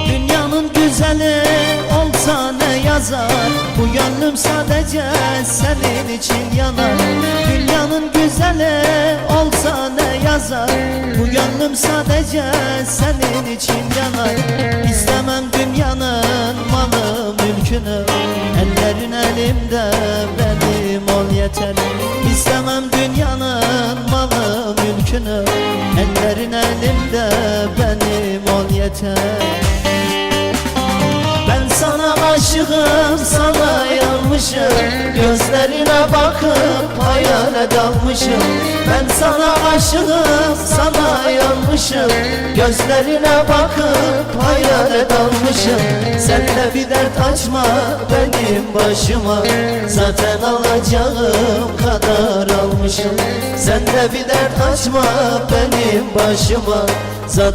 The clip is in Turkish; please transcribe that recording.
Dünyanın güzeli olsa ne yazar, bu gönlüm sadece senin için yanar. Dünyanın güzeli olsa ne yazar, bu gönlüm sadece senin için yanar. İstemem dünyanın malı mülkünü, ellerin elimde benim ol yeter. İstemem dünyanın malı mülkünü, ellerin elimde benim ol yeter. Ben sana aşığım, sana yanmışım, gözlerine bakıp hayale dalmışım. Ben sana aşığım, sana yanmışım, gözlerine bakıp hayale dalmışım. Sen de bir dert açma benim başıma, zaten alacağım kadar almışım. Sen de bir dert açma benim başıma, zaten